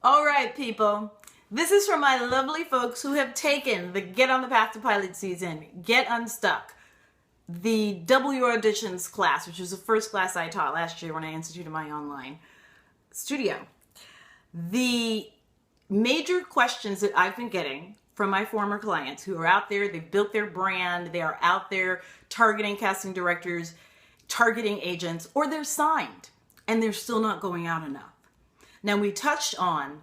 All right, people. This is for my lovely folks who have taken the Get on the Path to Pilot season, Get Unstuck, the W Auditions class, which was the first class I taught last year when I instituted my online studio. The major questions that I've been getting from my former clients who are out there, they've built their brand, they are out there targeting casting directors, targeting agents, or they're signed and they're still not going out enough. Now, we touched on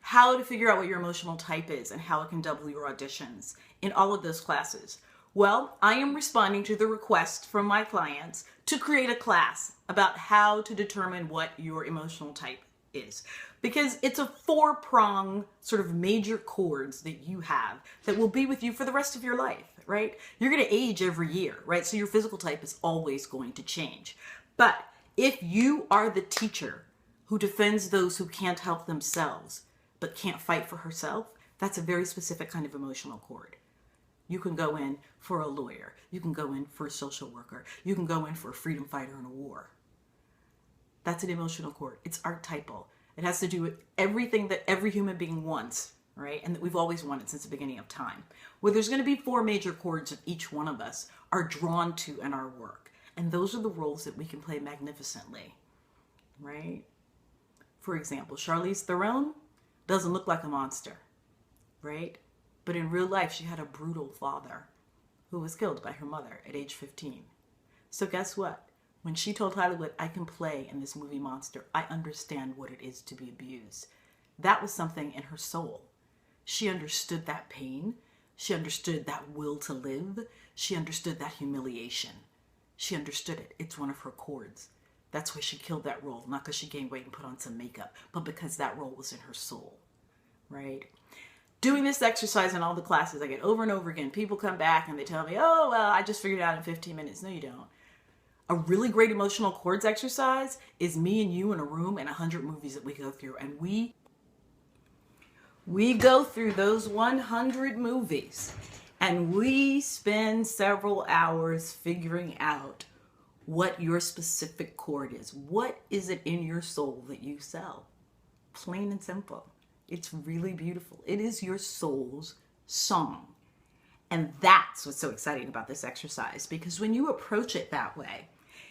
how to figure out what your emotional type is and how it can double your auditions in all of those classes. Well, I am responding to the request from my clients to create a class about how to determine what your emotional type is. Because it's a four-prong sort of major chords that you have that will be with you for the rest of your life, right? You're going to age every year, right? So your physical type is always going to change. But if you are the teacher who defends those who can't help themselves but can't fight for herself, that's a very specific kind of emotional chord. You can go in for a lawyer. You can go in for a social worker. You can go in for a freedom fighter in a war. That's an emotional chord. It's archetypal. It has to do with everything that every human being wants, right? And that we've always wanted since the beginning of time. Well, there's going to be four major chords that each one of us are drawn to in our work. And those are the roles that we can play magnificently, right? For example, Charlize Theron doesn't look like a monster, right? But in real life, she had a brutal father who was killed by her mother at age 15. So guess what? When she told Hollywood, I can play in this movie Monster, I understand what it is to be abused. That was something in her soul. She understood that pain. She understood that will to live. She understood that humiliation. She understood it. It's one of her chords. That's why she killed that role, not because she gained weight and put on some makeup, but because that role was in her soul, right? Doing this exercise in all the classes I get over and over again, people come back and they tell me, oh, well, I just figured it out in 15 minutes. No, you don't. A really great emotional chords exercise is me and you in a room and 100 movies that we go through. And we go through those 100 movies and we spend several hours figuring out what your specific chord is. What is it in your soul that you sell? Plain and simple. It's really beautiful. It is your soul's song. And that's what's so exciting about this exercise, because when you approach it that way,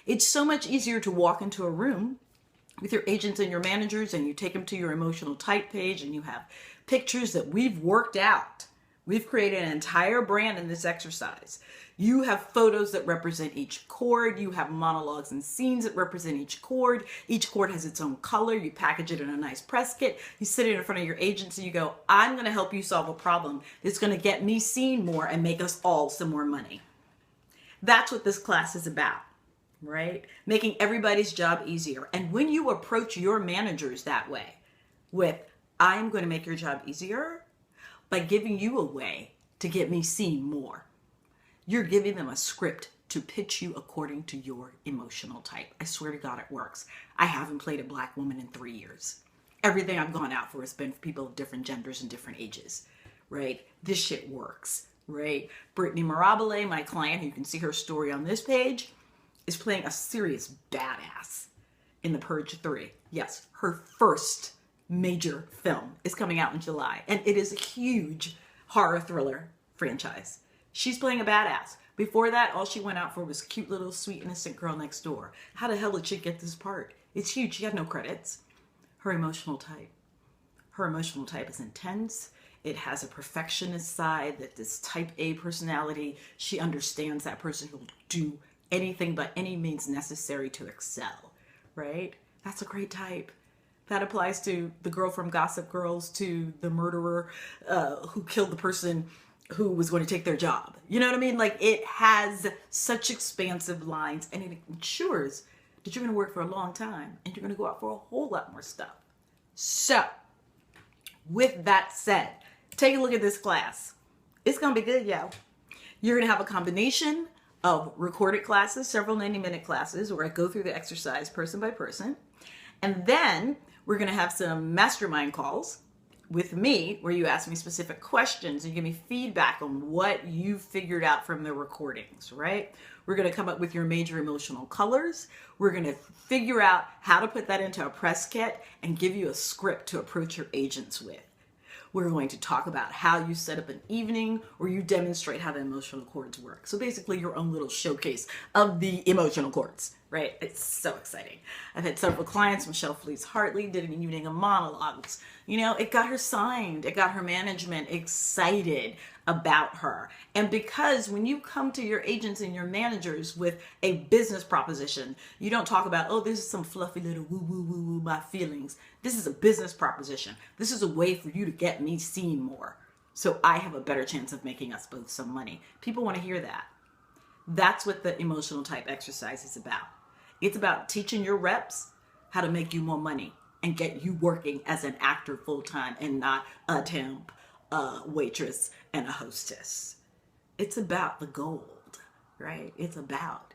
it's so much easier to walk into a room with your agents and your managers and you take them to your emotional type page and you have pictures that we've worked out. We've created an entire brand in this exercise. You have photos that represent each chord. You have monologues and scenes that represent each chord. Each chord has its own color. You package it in a nice press kit. You sit it in front of your agents and you go, I'm going to help you solve a problem that's going to get me seen more and make us all some more money. That's what this class is about, right? Making everybody's job easier. And when you approach your managers that way with, I'm going to make your job easier by giving you a way to get me seen more, you're giving them a script to pitch you according to your emotional type. I swear to God, it works. I haven't played a black woman in 3 years. Everything I've gone out for has been for people of different genders and different ages, right? This shit works, right? Brittany Mirabile, my client, you can see her story on this page, is playing a serious badass in The Purge 3. Yes, her first major film is coming out in July, and it is a huge horror thriller franchise. She's playing a badass. Before that, all she went out for was cute little sweet innocent girl next door. How the hell did she get this part? It's huge. She had no credits. Her emotional type. Her emotional type is intense. It has a perfectionist side, that this type A personality. She understands that person who will do anything by any means necessary to excel, right? That's a great type. That applies to the girl from Gossip Girls, to the murderer who killed the person who was going to take their job. You know what I mean? Like, it has such expansive lines and it ensures that you're going to work for a long time and you're going to go out for a whole lot more stuff. So, with that said, take a look at this class. It's going to be good, yo. You're going to have a combination of recorded classes, several 90-minute classes where I go through the exercise person by person. And then we're going to have some mastermind calls with me where you ask me specific questions and give me feedback on what you figured out from the recordings, right? We're going to come up with your major emotional colors. We're going to figure out how to put that into a press kit and give you a script to approach your agents with. We're going to talk about how you set up an evening or you demonstrate how the emotional chords work. So basically your own little showcase of the emotional chords, right? It's so exciting. I've had several clients. Michelle Felice Hartley did an evening of monologues. You know, it got her signed. It got her management excited about her. And because when you come to your agents and your managers with a business proposition, you don't talk about, oh, this is some fluffy little woo woo woo woo my feelings. This is a business proposition. This is a way for you to get me seen more, so I have a better chance of making us both some money. People want to hear that. That's what the emotional type exercise is about. It's about teaching your reps how to make you more money and get you working as an actor full time and not a temp, a waitress, and a hostess. It's about the gold, right? It's about